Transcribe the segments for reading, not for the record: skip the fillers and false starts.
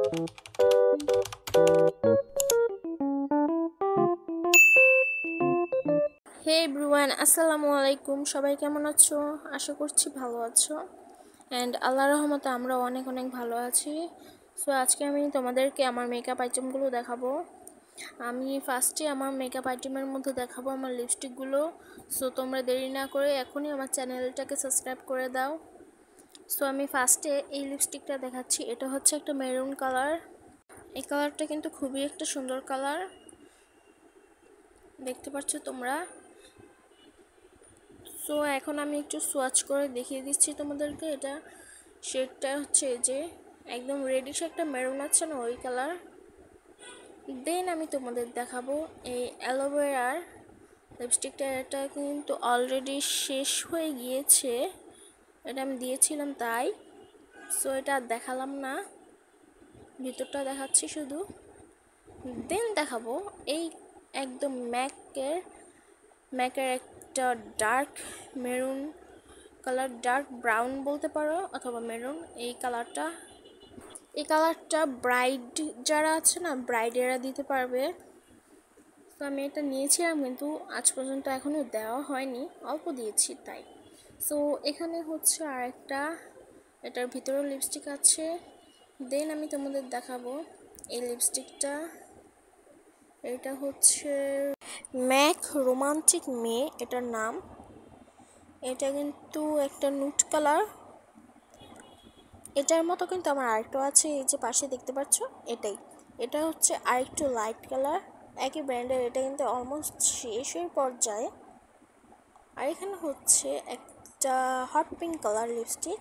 হে everyone, আসসালামু আলাইকুম। সবাই কেমন আছো? আশা করছি ভালো আছো। অ্যান্ড আল্লাহর রহমতে আমরা অনেক অনেক ভালো আছি। সো আজকে আমি তোমাদেরকে আমার মেকআপ আইটেমগুলো দেখাবো। আমি ফার্স্টে আমার মেকআপ আইটেমের মধ্যে দেখাবো আমার লিপস্টিকগুলো। সো তোমরা দেরি না করে এখনই আমার চ্যানেলটাকে সাবস্ক্রাইব করে দাও। সো আমি ফার্স্টে এই লিপস্টিকটা দেখাচ্ছি। এটা হচ্ছে একটা মেরুন কালার। এই কালারটা কিন্তু খুবই একটা সুন্দর কালার, দেখতে পাচ্ছ তোমরা। সো এখন আমি একটু সোয়াচ করে দেখিয়ে দিচ্ছি তোমাদেরকে। এটা শেডটা হচ্ছে যে একদম রেডিশ একটা মেরুন আছে না, ওই কালার। দেন আমি তোমাদের দেখাবো এই অ্যালোভেরার লিপস্টিকটা। এটা কিন্তু অলরেডি শেষ হয়ে গিয়েছে, এটা আমি দিয়েছিলাম তাই। সো এটা আর দেখালাম না, ভিতরটা দেখাচ্ছি শুধু। দেন দেখাবো এই একদম ম্যাকের একটা dark maroon colour, dark brown বলতে পারো অথবা মেরুন। এই কালারটা ব্রাইড যারা আছে না, ব্রাইডেরা দিতে পারবে। তো আমি এটা নিয়েছিলাম কিন্তু আজ পর্যন্ত এখনও দেওয়া হয়নি, অল্প দিয়েছি তাই। সো এখানে হচ্ছে আর একটা, এটার ভিতরেও লিপস্টিক আছে। দেন আমি তোমাদের দেখাবো এই লিপস্টিকটা। এটা হচ্ছে ম্যাক রোমান্টিক মে এটার নাম। এটা কিন্তু একটা নুট কালার। এটার মতো কিন্তু আমার আরেকটা আছে, এই যে পাশে দেখতে পাচ্ছ, এটা হচ্ছে আরেকটু লাইট কালার, একই ব্র্যান্ডের। এটা কিন্তু অলমোস্ট শেষের পর্যায়ে। আর এখানে হচ্ছে একটা হট পিঙ্ক কালার লিপস্টিক।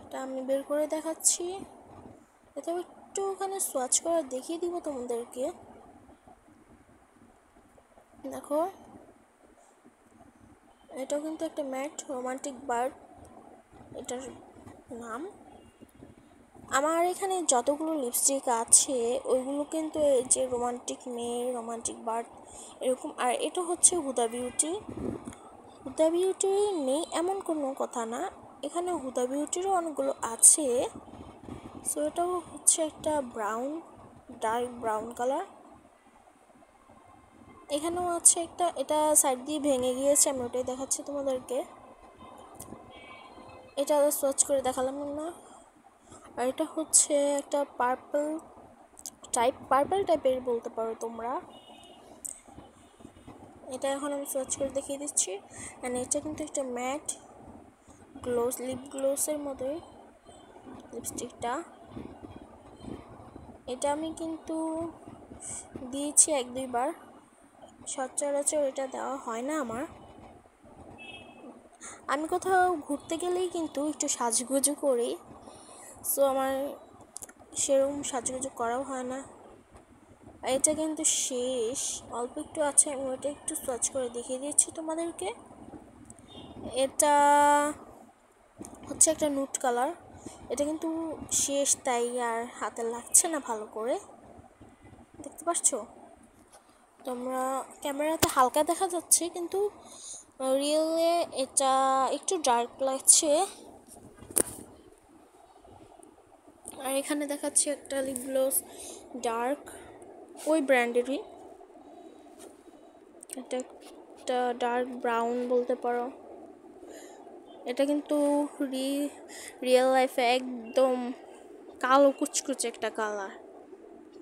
এটা আমি বের করে দেখাচ্ছি। এটা একটু ওখানে সোয়াচ করে দেখিয়ে দিব তোমাদেরকে। দেখো, এটা কিন্তু একটা ম্যাট রোমান্টিক বার্ড এটার নাম। আমার এখানে যতগুলো লিপস্টিক আছে ওইগুলো কিন্তু এই যে রোমান্টিক মে, রোমান্টিক বার্ড এরকম। আর এটা হচ্ছে হুদা বিউটি। হুদা বিউটি নেই এমন কোনো কথা না, এখানে হুদা বিউটিরও অনেকগুলো আছে। সো এটাও হচ্ছে একটা ব্রাউন, ডার্ক ব্রাউন কালার। এখানেও আছে একটা, এটা সাইড দিয়ে ভেঙে গিয়েছে, আমি ওটাই দেখাচ্ছি তোমাদেরকে। এটা সোয়াচ করে দেখালাম না। আর এটা হচ্ছে একটা পার্পল টাইপের বলতে পারো তোমরা। এটা এখন আমি সোয়াচ করে দেখিয়ে দিচ্ছি। অ্যান্ড এটা কিন্তু একটা ম্যাট লিপ গ্লোসের মতোই লিপস্টিকটা। এটা আমি কিন্তু দিয়েছি 1-2 বার, সচরাচর এটা দেওয়া হয় না আমার। আমি কোথাও ঘুরতে গেলেই কিন্তু একটু সাজগুজু করি, সো আমার সেরকম সাজগুজু করাও হয় না। এটা কিন্তু শেষ, অল্প একটু আছে, আমি ওটা একটু সোয়াচ করে দেখিয়ে দিচ্ছি তোমাদেরকে। এটা হচ্ছে একটা নুট কালার। এটা কিন্তু শেষ, তাই আর হাতে লাগছে না ভালো করে, দেখতে পাচ্ছ তোমরা। ক্যামেরাতে হালকা দেখা যাচ্ছে কিন্তু রিয়েলে এটা একটু ডার্ক লাগছে। আর এখানে দেখাচ্ছি একটা লিপ গ্লোস, ডার্ক ওই ব্র্যান্ডেরই। এটা একটা ডার্ক ব্রাউন বলতে পারো। এটা কিন্তু রিয়েল লাইফে একদম কালো কুচকুচে একটা কালার,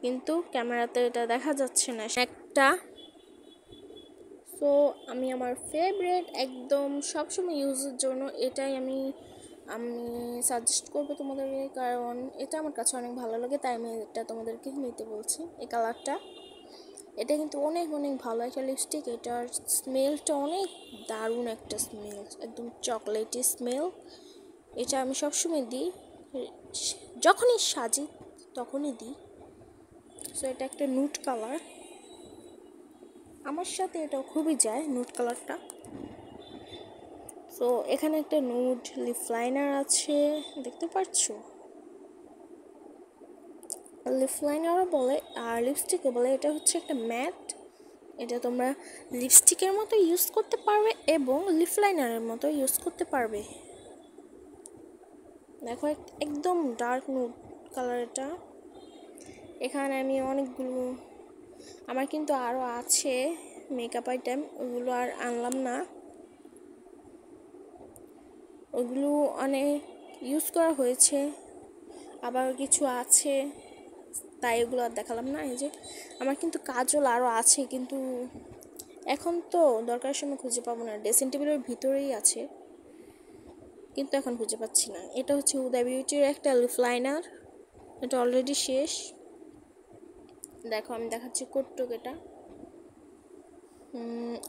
কিন্তু ক্যামেরাতে এটা দেখা যাচ্ছে না একটা। সো আমি আমার ফেভারিট একদম সবসময় ইউজের জন্য এটাই আমি সাজেস্ট করবো তোমাদেরকে, কারণ এটা আমার কাছে অনেক ভালো লাগে, তাই আমি এটা তোমাদেরকে নিতে বলছি। এই কালারটা, এটা কিন্তু অনেক অনেক ভালো একটা লিপস্টিক। এটার স্মেলটা অনেক দারুণ একটা স্মেল, একদম চকলেটি স্মেল। এটা আমি সবসময় দিই, যখনই সাজি তখনই দিই। সো এটা একটা নুট কালার, আমার সাথে এটা খুবই যায় নুট কালারটা। সো এখানে একটা নুড লিপ লাইনার আছে, দেখতে পাচ্ছ, লিপ লাইনারও বলে আর লিপস্টিকও বলে। এটা হচ্ছে একটা ম্যাট, এটা তোমরা লিপস্টিকের মতো ইউজ করতে পারবে এবং লিপ লাইনারের মতো ইউজ করতে পারবে। দেখো একদম ডার্ক নুড কালার এটা। এখানে আমি অনেকগুলো, আমার কিন্তু আরও আছে মেকআপ আইটেম, ওগুলো আর আনলাম না। ওগুলো অনেক ইউজ করা হয়েছে, আবার কিছু আছে, তাই এগুলো আর দেখালাম না। এই যে আমার কিন্তু কাজল আরও আছে, কিন্তু এখন তো দরকারের সময় খুঁজে পাবো না, ড্রেসিং টেবিলের ভিতরেই আছে, কিন্তু এখন খুঁজে পাচ্ছি না। এটা হচ্ছে হুদা বিউটির একটা লিপ লাইনার, এটা অলরেডি শেষ। দেখো আমি দেখাচ্ছি কটুক এটা।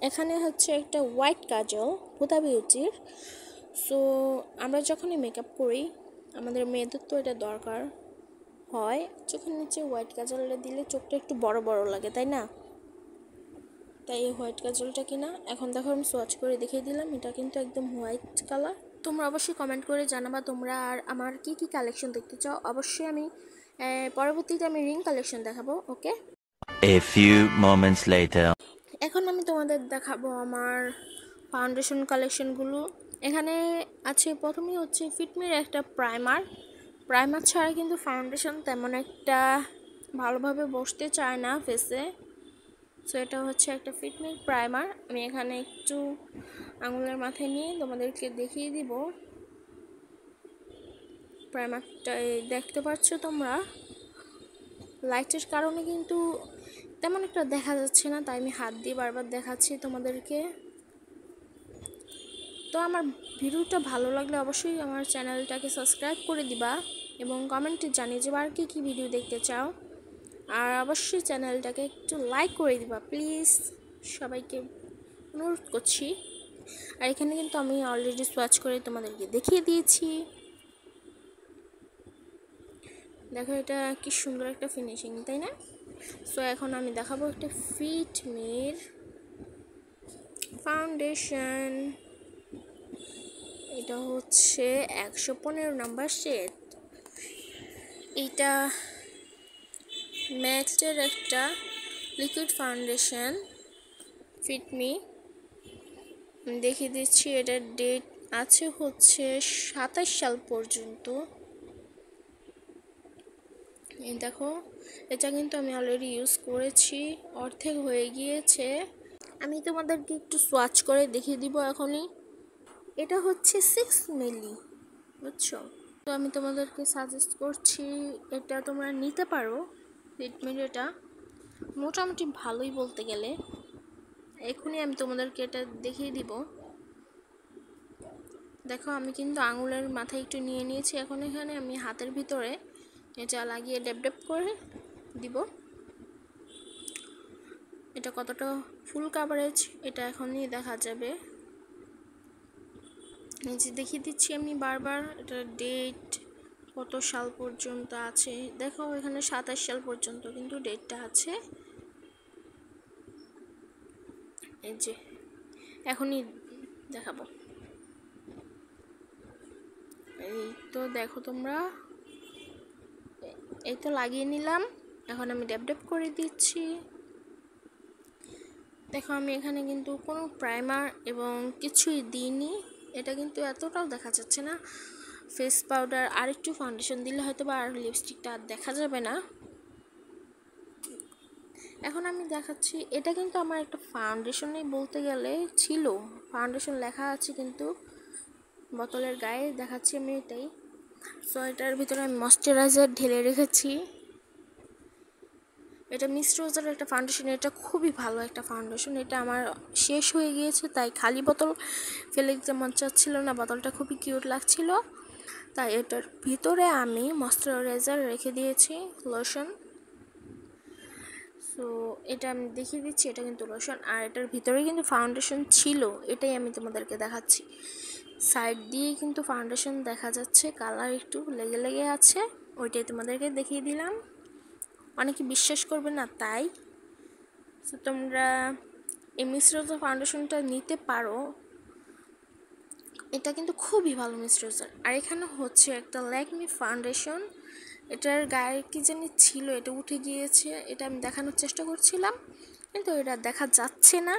এখানে হচ্ছে একটা হোয়াইট কাজল হুদা বিউটির। সো আমরা যখনই মেকআপ করি, আমাদের মেয়েদের তো এটা দরকার হয়, চোখের নিচে হোয়াইট কাজলটা দিলে চোখটা একটু বড় বড় লাগে, তাই না? তাই এই হোয়াইট কাজলটা কিনা এখন দেখো আমি সোয়াচ করে দেখিয়ে দিলাম, এটা কিন্তু একদম হোয়াইট কালার। তোমরা অবশ্যই কমেন্ট করে জানাবা তোমরা আর আমার কি কি কালেকশন দেখতে চাও। অবশ্যই আমি পরবর্তীতে আমি রিং কালেকশন দেখাবো। ওকে, A few moments later. এখন আমি তোমাদের দেখাবো আমার ফাউন্ডেশন কালেকশনগুলো। এখানে আছে প্রথমেই হচ্ছে ফিটমির একটা প্রাইমার। প্রাইমার ছাড়া কিন্তু ফাউন্ডেশন তেমন একটা ভালোভাবে বসতে চায় না ফেসে। সো এটা হচ্ছে একটা ফিটমির প্রাইমার। আমি এখানে একটু আঙুলের মাথায় নিয়ে তোমাদেরকে দেখিয়ে দিব। প্রাইমারটা দেখতে পাচ্ছ তোমরা, লাইটের কারণে কিন্তু তেমন একটা দেখা যাচ্ছে না, তাই আমি হাত দিয়ে বারবার দেখাচ্ছি তোমাদেরকে। তো আমার ভিডিওটা ভালো লাগলে অবশ্যই আমার চ্যানেলটাকে সাবস্ক্রাইব করে দিবা এবং কমেন্টে জানিয়ে যাবা আর কি ভিডিও দেখতে চাও। আর অবশ্যই চ্যানেলটাকে একটু লাইক করে দিবা প্লিজ, সবাইকে অনুরোধ করছি। আর এখানে কিন্তু আমি অলরেডি সোয়াচ করে তোমাদেরকে দেখিয়ে দিয়েছি। দেখো এটা কি সুন্দর একটা ফিনিশিং, তাই না? সো এখন আমি দেখাবো একটা ফিটমির ফাউন্ডেশন। এটা হচ্ছে 115 নাম্বার শেড। এটা ম্যাটের একটা লিকুইড ফাউন্ডেশন ফিটমি। দেখিয়ে দিচ্ছি, এটার ডেট আছে হচ্ছে 27 সাল পর্যন্ত। এই দেখো, এটা কিন্তু আমি অলরেডি ইউজ করেছি, অর্ধেক হয়ে গিয়েছে। আমি তোমাদেরকে একটু সোয়াচ করে দেখিয়ে দিব এখনই। এটা হচ্ছে 6 মিলি, বুঝছো? তো আমি তোমাদেরকে সাজেস্ট করছি এটা তোমরা নিতে পারো। ফিটমির এটা মোটামুটি ভালোই বলতে গেলে। এখনই আমি তোমাদেরকে এটা দেখিয়ে দিব। দেখো আমি কিন্তু আঙুলের মাথায় একটু নিয়ে নিয়েছি, এখন এখানে আমি হাতের ভিতরে এটা লাগিয়ে ড্যাপ ড্যাপ করে দিব। এটা কতটা ফুল কাভারেজ এটা এখনই দেখা যাবে। নিচে দেখিয়ে দিচ্ছি আমি বারবার, এটা ডেট কত সাল পর্যন্ত আছে। দেখো এখানে 27 সাল পর্যন্ত কিন্তু ডেটটা আছে। এই যে এখনই দেখাবো। এই তো দেখো তোমরা, এই তো লাগিয়ে নিলাম, এখন আমি ড্যাপ ড্যাপ করে দিচ্ছি। দেখো আমি এখানে কিন্তু কোনো প্রাইমার এবং কিছুই দিইনি, এটা কিন্তু এতটাও দেখা যাচ্ছে না। ফেস পাউডার আর একটু ফাউন্ডেশন দিলে হয়তো বা আর লিপস্টিকটা আর দেখা যাবে না। এখন আমি দেখাচ্ছি, এটা কিন্তু আমার একটা ফাউন্ডেশনই বলতে গেলে ছিল, ফাউন্ডেশন লেখা আছে কিন্তু বোতলের গায়ে, দেখাচ্ছি আমি এটাই। সো এটার ভিতরে আমি ময়শ্চারাইজার ঢেলে রেখেছি। এটা মিস রোজের একটা ফাউন্ডেশন, এটা খুবই ভালো একটা ফাউন্ডেশন। এটা আমার শেষ হয়ে গিয়েছে, তাই খালি বোতল ফেলে দিতে মন চাচ্ছিল না, বোতলটা খুবই কিউট লাগছিল, তাই এটার ভিতরে আমি ময়শ্চারাইজার রেখে দিয়েছি, লোশন। সো এটা আমি দেখিয়ে দিচ্ছি, এটা কিন্তু লোশন আর এটার ভিতরে কিন্তু ফাউন্ডেশন ছিল, এটাই আমি তোমাদেরকে দেখাচ্ছি। সাইড দিয়ে কিন্তু ফাউন্ডেশন দেখা যাচ্ছে, কালার একটু লেগে লেগে আছে, ওইটাই তোমাদেরকে দেখিয়ে দিলাম। অনেকে বিশ্বাস করবে না, তাই তো তোমরা এই মিশ্রিত ফাউন্ডেশনটা নিতে পারো, এটা কিন্তু খুবই ভালো মিশ্রিজার। আর এখানে হচ্ছে একটা ল্যাকমি ফাউন্ডেশন, এটার গায়ে কি জানি ছিল, এটা উঠে গিয়েছে, এটা আমি দেখানোর চেষ্টা করছিলাম কিন্তু এটা দেখা যাচ্ছে না।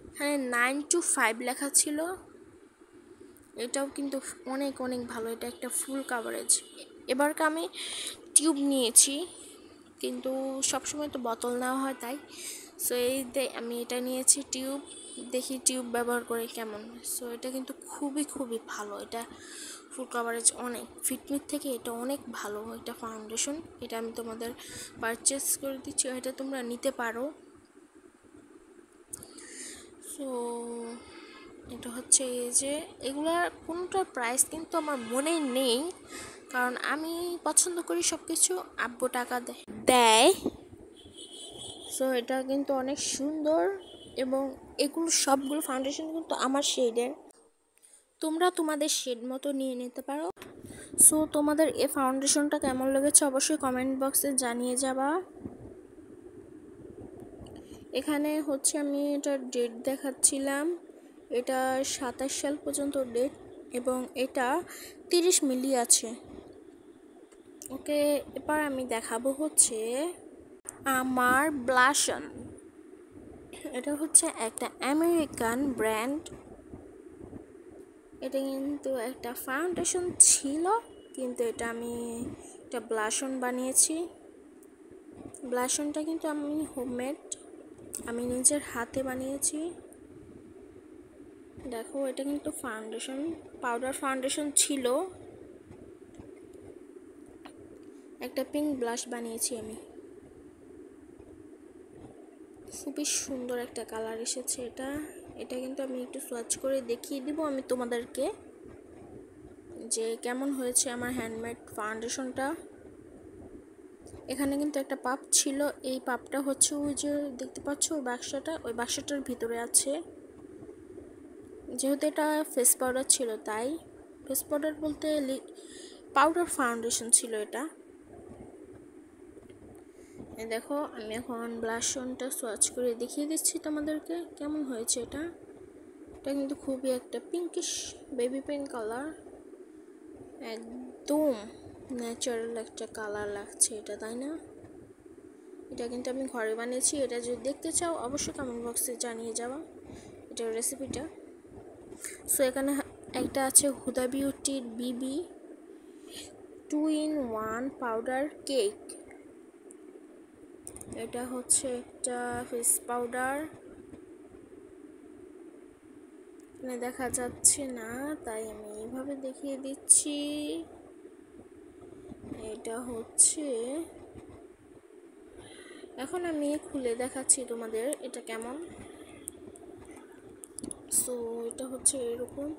এখানে 9 to 5 লেখা ছিল, এটাও কিন্তু অনেক অনেক ভালো, এটা একটা ফুল কাভারেজ। এবারকে আমি টিউব নিয়েছি, কিন্তু সবসময় তো বোতল নেওয়া হয় তাই। সো আমি এটা নিয়েছি টিউব, দেখি টিউব ব্যবহার করে কেমন। সো এটা কিন্তু খুবই খুবই ভালো, এটা ফুল কভারেজ অনেক, ফিটমিট থেকে এটা অনেক ভালো একটা ফাউন্ডেশন। এটা আমি তোমাদের পারচেস করে দিচ্ছি, এটা তোমরা নিতে পারো। সো এটা হচ্ছে এই যে এগুলার কোনটার প্রাইস কিন্তু আমার মনে নেই, কারণ আমি পছন্দ করি সব কিছু, আব্বু টাকা দেয়। সো এটা কিন্তু অনেক সুন্দর এবং এগুলো সবগুলো ফাউন্ডেশন কিন্তু আমার শেডের, তোমরা তোমাদের শেড মতো নিয়ে নিতে পারো। সো তোমাদের এই ফাউন্ডেশনটা কেমন লেগেছে অবশ্যই কমেন্ট বক্সে জানিয়ে যাবা। এখানে হচ্ছে আমি এটার ডেট দেখাচ্ছিলাম, এটা 27 সাল পর্যন্ত ডেট এবং এটা 30 মিলি আছে। ওকে, এবার আমি দেখাবো হচ্ছে আমার ব্লাশন। এটা হচ্ছে একটা আমেরিকান ব্র্যান্ড, এটা কিন্তু একটা ফাউন্ডেশন ছিল কিন্তু এটা আমি একটা ব্লাশন বানিয়েছি। ব্লাশনটা কিন্তু আমি হোমমেড, আমি নিজের হাতে বানিয়েছি। দেখো এটা কিন্তু ফাউন্ডেশন, পাউডার ফাউন্ডেশন ছিল। একটা পিঙ্ক ব্লাশ বানিয়েছি আমি, খুবই সুন্দর একটা কালার এসেছে এটা। এটা কিন্তু আমি একটু সোয়াচ করে দেখিয়ে দিব আমি তোমাদেরকে যে কেমন হয়েছে আমার হ্যান্ডমেড ফাউন্ডেশনটা। এখানে কিন্তু একটা পাপ ছিল, এই পাপটা হচ্ছে ওই যে দেখতে পাচ্ছ ওই বাক্সটা, ওই বাক্সটার ভিতরে আছে। যেহেতু এটা ফেস পাউডার ছিল তাই, ফেস পাউডার বলতে পাউডার ফাউন্ডেশন ছিল এটা। দেখো আমি এখন ব্লাশনটা সোয়াচ করে দেখিয়ে দিচ্ছি তোমাদেরকে কেমন হয়েছে এটা। এটা কিন্তু খুবই একটা পিঙ্কিশ বেবি পিঙ্ক কালার, একদম ন্যাচারাল একটা কালার লাগছে এটা, তাই না? এটা কিন্তু আমি ঘরে বানিয়েছি, এটা যদি দেখতে চাও অবশ্যই কমেন্ট বক্সে জানিয়ে যাওয়া এটার রেসিপিটা। সো এখানে একটা আছে হুদা বিউটির বিবি 2-in-1 পাউডার কেক, এটা হচ্ছে একটা ফেস পাউডার, এখানে দেখা যাচ্ছে না তাই আমি এইভাবে দেখিয়ে দিচ্ছি। এটা হচ্ছে, এখন আমি খুলে দেখাচ্ছি তোমাদের এটা কেমন। সো এটা হচ্ছে এরকম,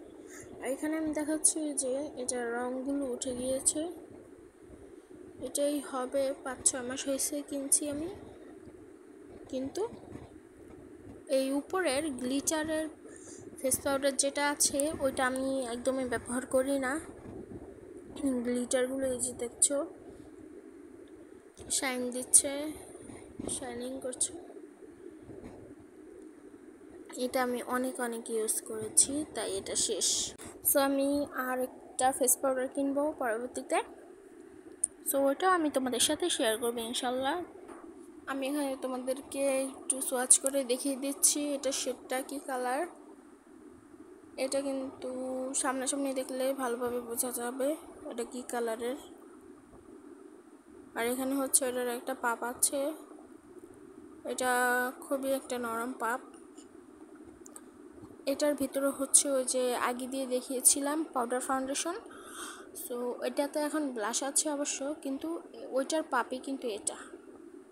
আর এখানে আমি দেখাচ্ছি যে এটার রঙগুলো উঠে গিয়েছে। এটাই হবে 5-6 মাস হয়েছে কিনছি আমি, কিন্তু এই উপরের গ্লিটারের ফেস পাউডার যেটা আছে ওইটা আমি একদমই ব্যবহার করি না। গ্লিটারগুলো এই যে দেখছো শাইন দিচ্ছে, শাইনিং করছে, এটা আমি অনেক অনেক ইউজ করেছি তাই এটা শেষ। সো আমি আর একটা ফেস পাউডার কিনবো পরবর্তীতে, সো ওটাও আমি তোমাদের সাথে শেয়ার করবো ইনশাল্লাহ। আমি এখানে তোমাদেরকে একটু সোয়াচ করে দেখিয়ে দিচ্ছি এটা শেডটা কি কালার। এটা কিন্তু সামনাসামনি দেখলে ভালোভাবে বোঝা যাবে এটা কি কালারের। আর এখানে হচ্ছে এটার একটা পাপ আছে, এটা খুবই একটা নরম পাপ। এটার ভিতরে হচ্ছে ওই যে আগে দিয়ে দেখিয়েছিলাম পাউডার ফাউন্ডেশন। সো এটাতে এখন ব্লাশ আছে অবশ্য, কিন্তু ওইটার পাপই কিন্তু এটা,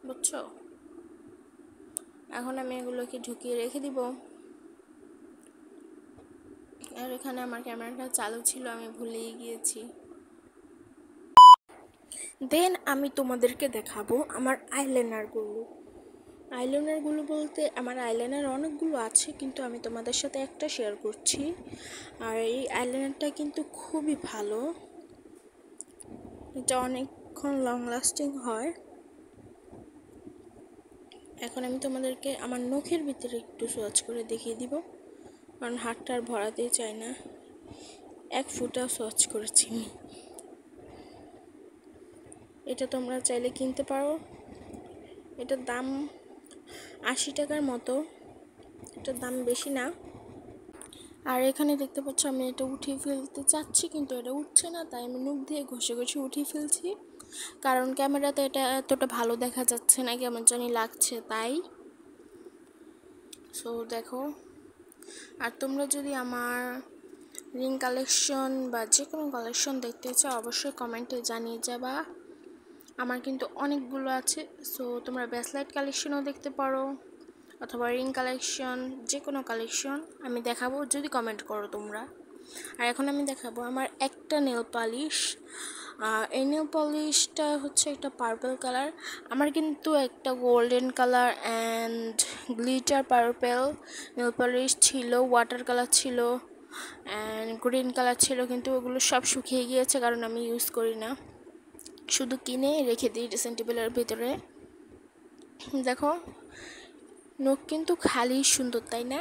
বুঝছো? এখন আমি এগুলোকে ঢুকিয়ে রেখে দিব। আর এখানে আমার ক্যামেরাটা চালু ছিল, আমি ভুলেই গিয়েছি। দেন আমি তোমাদেরকে দেখাবো আমার আইলাইনারগুলো বলতে আমার আইলাইনার অনেকগুলো আছে, কিন্তু আমি তোমাদের সাথে একটা শেয়ার করছি। আর এই আইলাইনারটা কিন্তু খুবই ভালো, এটা অনেকক্ষণ লং লাস্টিং হয়। এখন আমি তোমাদেরকে আমার নখের ভিতরে একটু সোয়াচ করে দেখিয়ে দিব, কারণ হাতটা আর ভরাতেই চাই না, 1 ফুটা সোয়াচ করেছি। এটা তোমরা চাইলে কিনতে পারো, এটার দাম 80 টাকার মতো, এটার দাম বেশি না। আর এখানে দেখতে পাচ্ছ আমি এটা উঠিয়ে ফেলতে চাচ্ছি কিন্তু এটা উঠছে না, তাই আমি নখ দিয়ে ঘষে ঘষে উঠিয়ে ফেলছি। কারণ ক্যামেরাতে এটা এতটা ভালো দেখা যাচ্ছে না, কেমন জানি লাগছে তাই। সো দেখো, আর তোমরা যদি আমার রিং কালেকশন বা যে কোনো কালেকশন দেখতে চাও অবশ্যই কমেন্টে জানিয়ে যাবা। আমার কিন্তু অনেকগুলো আছে, সো তোমরা ব্রেসলেট কালেকশনও দেখতে পারো অথবা রিং কালেকশন, যে কোনো কালেকশন আমি দেখাবো যদি কমেন্ট করো তোমরা। আর এখন আমি দেখাবো আমার একটা নেল পালিশ। এই নেল পলিশটা হচ্ছে একটা পার্পল কালার, আমার কিন্তু একটা golden colour and glitter purple nail polish ছিল, ওয়াটার কালার ছিল অ্যান্ড গ্রিন কালার ছিল, কিন্তু ওগুলো সব শুকিয়ে গিয়েছে কারণ আমি ইউজ করি না, শুধু কিনে রেখে দিই ড্রেসিং টেবিলের ভিতরে। দেখো নখ কিন্তু খালি সুন্দর, তাই না?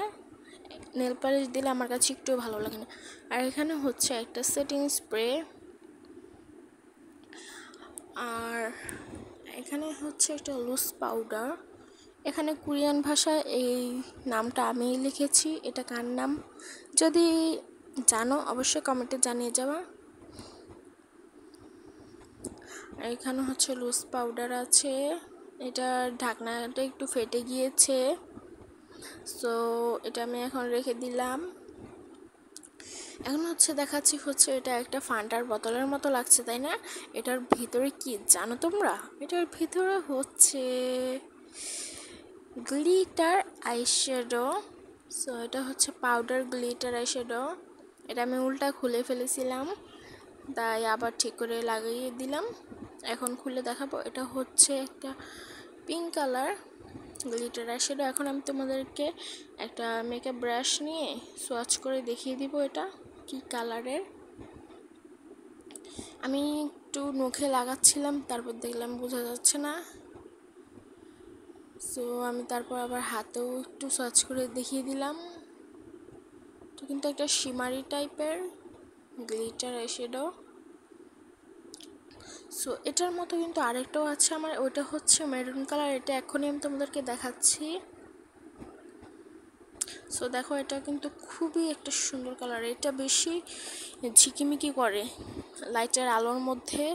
নেল পালিশ দিলে আমার কাছে একটু ভালো লাগে না। আর এখানে হচ্ছে একটা সেটিং স্প্রে, আর এখানে হচ্ছে একটা লুজ পাউডার। এখানে কোরিয়ান ভাষায় এই নামটা আমি লিখেছি, এটা কার নাম যদি জানো অবশ্যই কমেন্টে জানিয়ে যাবা। আর এখানে হচ্ছে লুজ পাউডার আছে, এটার ঢাকনাটা একটু ফেটে গিয়েছে, সো এটা আমি এখন রেখে দিলাম। এখন হচ্ছে দেখাচ্ছি, হচ্ছে এটা একটা ফান্টার বোতলের মতো লাগছে, তাই না? এটার ভিতরে কি জানো তোমরা? এটার ভিতরে হচ্ছে গ্লিটার আইশ্যাডো। সো এটা হচ্ছে পাউডার গ্লিটার আইশ্যাডো। এটা আমি উল্টা খুলে ফেলেছিলাম, তাই আবার ঠিক করে লাগিয়ে দিলাম। এখন খুলে দেখাবো, এটা হচ্ছে একটা পিঙ্ক কালার গ্লিটার আইশ্যাডো। এখন আমি তোমাদেরকে একটা মেকআপ ব্রাশ নিয়ে সোয়াচ করে দেখিয়ে দিব এটা কি কালারের। আমি একটু নখে লাগাচ্ছিলাম, তারপর দেখলাম বোঝা যাচ্ছে না, সো আমি তারপর আবার হাতেও একটু সোয়াচ করে দেখিয়ে দিলাম। তো কিন্তু একটা শিমারি টাইপের গ্লিটার আইশ্যাডো। সো এটার মতো কিন্তু আরেকটাও আছে আমার, ওটা হচ্ছে মেরুন কালার, এটা এখনই আমি তোমাদেরকে দেখাচ্ছি। সো দেখো এটা কিন্তু খুবই একটা সুন্দর কালার, এটা বেশি ঝিকিমিকি করে লাইটের আলোর মধ্যে।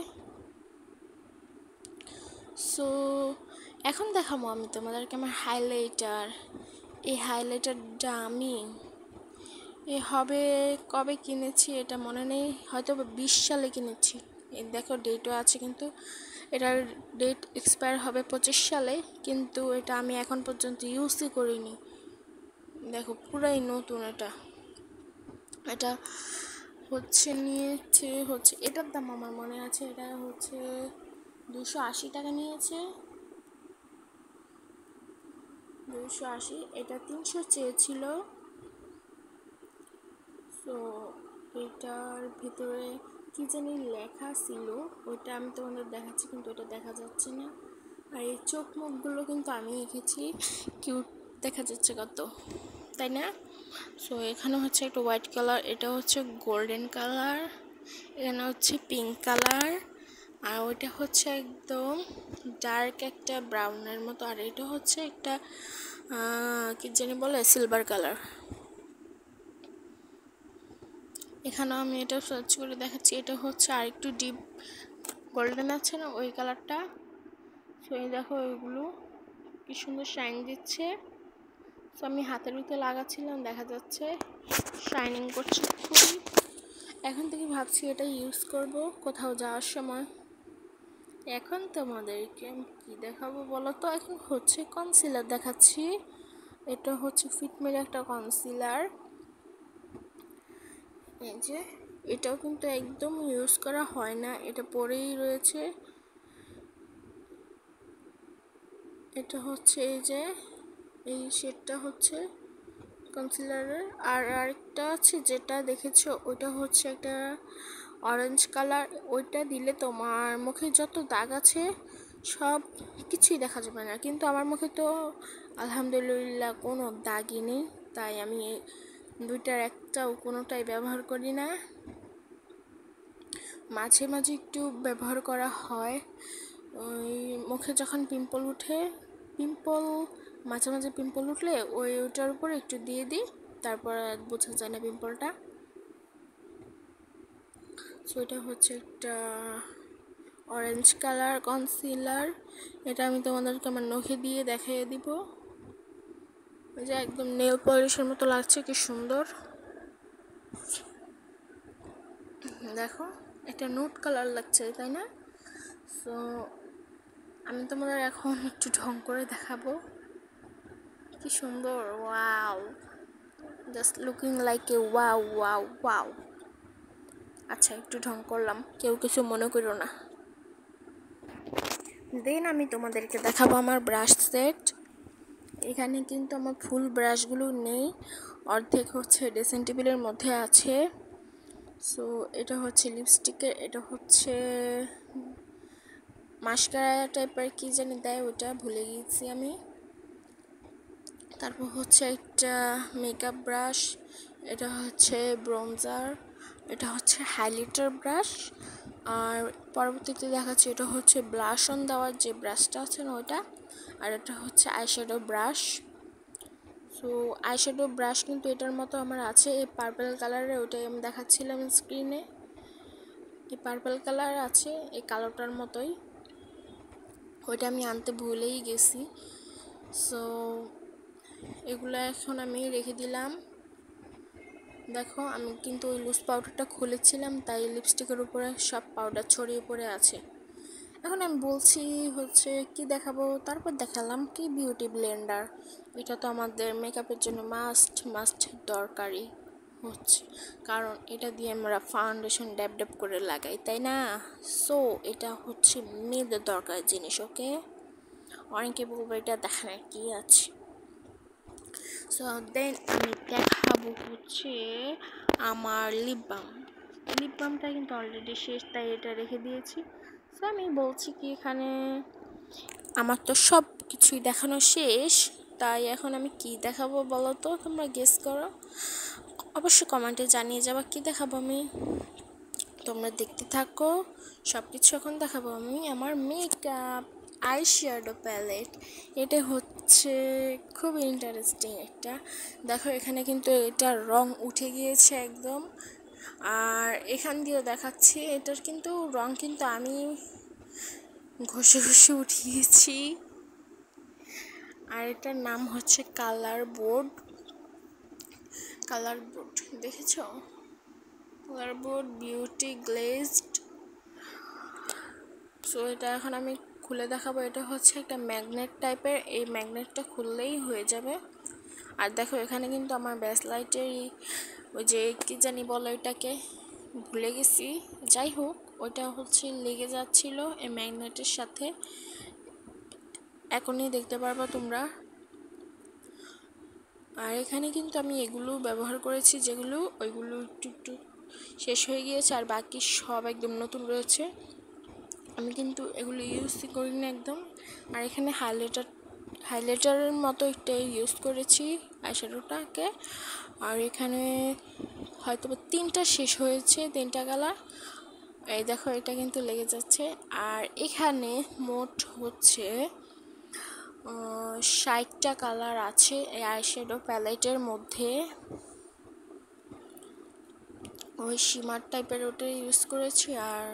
সো এখন দেখাবো আমি তোমাদেরকে আমার হাইলাইটার। এই হাইলাইটারটা আমি হবে কবে কিনেছি এটা মনে নেই, হয়তো 20 সালে কিনেছি। এই দেখো ডেটও আছে, কিন্তু এটার ডেট এক্সপায়ার হবে 25 সালে, কিন্তু এটা আমি এখন পর্যন্ত ইউজই করিনি। দেখো পুরাই নতুন এটা। এটা হচ্ছে নিয়েছে হচ্ছে, এটার দাম আমার মনে আছে, এটা হচ্ছে 280 টাকা নিয়েছে, 280। এটা 300 চেয়েছিল। সো এটার ভিতরে কি জানি লেখা ছিল, ওইটা আমি তোমাদের দেখাচ্ছি, কিন্তু ওটা দেখা যাচ্ছে না। আর এই চোখ মুখগুলো কিন্তু আমি এঁকেছি, কিউট দেখা যাচ্ছে কত, তাই না? সো এখানে হচ্ছে একটা হোয়াইট কালার, এটা হচ্ছে গোল্ডেন কালার, এখানে হচ্ছে পিঙ্ক কালার, আর ওইটা হচ্ছে একদম ডার্ক একটা ব্রাউনের মতো, আর এটা হচ্ছে একটা কি জানি বলে সিলভার কালার। এখানেও আমি এটা সার্চ করে দেখাচ্ছি, এটা হচ্ছে আর একটু ডিপ গোল্ডেন আছে না ওই কালারটা। সো এই দেখো ওইগুলো কি সুন্দর শাইন দিচ্ছে। সো আমি হাতের ভিতরে লাগাচ্ছিলাম, দেখা যাচ্ছে শাইনিং করছে খুবই। এখন থেকে ভাবছি এটা ইউজ করব কোথাও যাওয়ার সময়। এখন তোমাদেরকে আমি কী দেখাবো বলো তো? এখন হচ্ছে কনসিলার দেখাচ্ছি, এটা হচ্ছে ফিটমির একটা কনসিলার। এই যে এটাও কিন্তু একদম ইউজ করা হয় না, এটা পরেই রয়েছে। এটা হচ্ছে এই যে এই শেডটা হচ্ছে কনসিলারের। আর আরেকটা আছে যেটা দেখেছো, ওইটা হচ্ছে একটা অরেঞ্জ কালার, ওইটা দিলে তোমার মুখে যত দাগ আছে সব কিছুই দেখা যাবে না, কিন্তু আমার মুখে তো আলহামদুলিল্লাহ কোনো দাগই নেই, তাই আমি দুইটার একটাও কোনোটাই ব্যবহার করি না। মাঝে মাঝে একটু ব্যবহার করা হয়, ওই মুখে যখন পিম্পল উঠে, মাঝে মাঝে পিম্পল উঠলে ওইটার উপরে একটু দিয়ে দিই, তারপর বোঝা যায় না পিম্পলটা। সো এটা হচ্ছে একটা অরেঞ্জ কালার কনসিলার। এটা আমি তোমাদেরকে আমার নখে দিয়ে দেখিয়ে দিব। ওই যে একদম নেল পলিশের মতো লাগছে, কি সুন্দর দেখো, একটা নুট কালার লাগছে তাই না? সো আমি তোমাদের এখন একটু ঢং করে দেখাবো, কি সুন্দর। Wow, just looking like a wow wow wow. আচ্ছা, একটু ঢং করলাম, কেউ কিছু মনে করো না। দেন আমি তোমাদেরকে দেখাবো আমার ব্রাশ সেট। এখানে কিন্তু আমার ফুল ব্রাশগুলো নেই, অর্ধেক হচ্ছে ড্রেসিং টেবিলের মধ্যে আছে। সো এটা হচ্ছে লিপস্টিকের, এটা হচ্ছে মাস্কারা টাইপের কি জানি দেয়, ওটা ভুলে গিয়েছি আমি। তারপর হচ্ছে একটা মেকআপ ব্রাশ, এটা হচ্ছে ব্রোঞ্জার, এটা হচ্ছে হাইলাইটার ব্রাশ। আর পরবর্তীতে দেখাচ্ছি এটা হচ্ছে ব্লাশ অন দেওয়ার যে ব্রাশটা আছে না ওটা। আর এটা হচ্ছে eyeshadow brush. So eyeshadow brush কিন্তু এটার মতো আমার আছে, এই পার্পল কালারের, ওটাই আমি দেখাচ্ছিলাম স্ক্রিনে। এই পার্পল কালার আছে এই কালোটার মতোই, ওইটা আমি আনতে ভুলেই গেছি। সো এগুলো এখন আমি রেখে দিলাম। দেখো আমি কিন্তু ওই লুজ পাউডারটা খুলেছিলাম, তাই লিপস্টিকের উপরে সব পাউডার ছড়িয়ে পড়ে আছে। এখন আমি বলছি হচ্ছে কি দেখাবো, তারপর দেখালাম কি বিউটি ব্লেন্ডার। এটা তো আমাদের মেকআপের জন্য মাস্ট দরকারি হচ্ছে, কারণ এটা দিয়ে আমরা ফাউন্ডেশন ড্যাব ড্যাব করে লাগাই তাই না? সো এটা হচ্ছে মেয়েদের দরকার জিনিস, ওকে? অনেকে বলবো এটা দেখানোর কি আছে। সো দেন আমি দেখাবো হচ্ছে আমার লিপ বামটা কিন্তু অলরেডি শেষ, তাই এটা রেখে দিয়েছি। সো আমি বলছি কি এখানে আমার তো সব কিছুই দেখানো শেষ, তাই এখন আমি কি দেখাবো বলো তো, তোমরা গেস করো, অবশ্যই কমেন্টে জানিয়ে যাবা কি দেখাবো আমি। তোমরা দেখতে থাকো, সব কিছু এখন দেখাবো আমি। আমার মেকআপ আইশ্যাডো প্যালেট, এটা হচ্ছে খুব ইন্টারেস্টিং একটা। দেখো এখানে কিন্তু এটার রং উঠে গিয়েছে একদম, আর এখান দিয়েও দেখাচ্ছি এটার কিন্তু রং কিন্তু আমি ঘষে ঘষে উঠিয়েছি। আর এটার নাম হচ্ছে কালার বোর্ড, দেখেছো? Colour board beauty glazed. So এটা এখন আমি খুলে দেখাবো। এটা হচ্ছে একটা ম্যাগনেট টাইপের, এই ম্যাগনেটটা খুললেই হয়ে যাবে। আর দেখো এখানে কিন্তু আমার ব্যাস লাইটের ওই যে কি জানি বলো এটাকে, ভুলে গেছি, যাই হোক ওইটা হচ্ছে লেগে যাচ্ছিল এই ম্যাগনেটের সাথে, এখনই দেখতে পারবা তোমরা। আর এখানে কিন্তু আমি এগুলো ব্যবহার করেছি, যেগুলো ওইগুলো একটু শেষ হয়ে গিয়েছে, আর বাকি সব একদম নতুন রয়েছে। আমি কিন্তু এগুলো ইউজ করি না একদম। আর এখানে হাইলাইটারের মতো একটা ইউজ করেছি আইশ্যাডোটাকে। আর এখানে হয়তো 3টা শেষ হয়েছে, 3টা কালার, এই দেখো এটা কিন্তু লেগে যাচ্ছে। আর এখানে মোট হচ্ছে 60টা কালার আছে এই আইশ্যাডো প্যালেটের মধ্যে। ওই শিমার টাইপের ওটা ইউজ করেছি, আর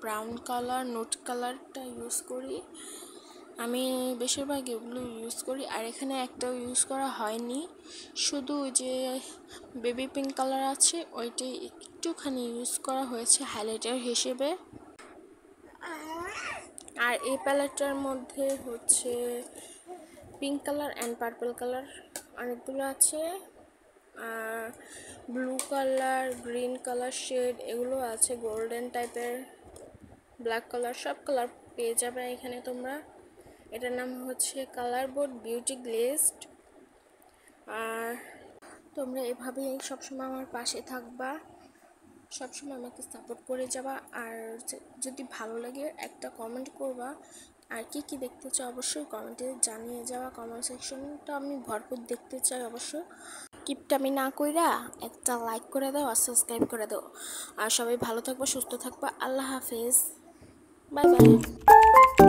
ব্রাউন কালার নোট কালারটা ইউজ করি আমি, বেশিরভাগ এগুলো ইউজ করি। আর এখানে একটাও ইউজ করা হয়নি, শুধু ওই যে বেবি পিঙ্ক কালার আছে ওইটাই একটুখানি ইউজ করা হয়েছে হাইলাইটার হিসেবে। আর এই প্যালেটটার মধ্যে হচ্ছে pink colour and purple colour অনেকগুলো আছে, আর blue colour, green colour shade এগুলো আছে, গোল্ডেন টাইপের, ব্ল্যাক কালার, সব কালার পেয়ে যাবে এখানে তোমরা। এটার নাম হচ্ছে কালার বোর্ড বিউটি গ্লেজড। আর তোমরা এভাবেই সবসময় আমার পাশে থাকবা, সবসময় আমাকে সাপোর্ট করে যাবা। আর যদি ভালো লাগে একটা কমেন্ট করবা, আর কি কি দেখতে চাও অবশ্যই কমেন্টে জানিয়ে যাওয়া। কমেন্ট সেকশনটা আমি ভরপুর দেখতে চাই অবশ্যই। কিপটা আমি না কইরা একটা লাইক করে দাও আর সাবস্ক্রাইব করে দাও। আর সবাই ভালো থাকবা, সুস্থ থাকবা, আল্লাহ হাফেজ, বাই বাই।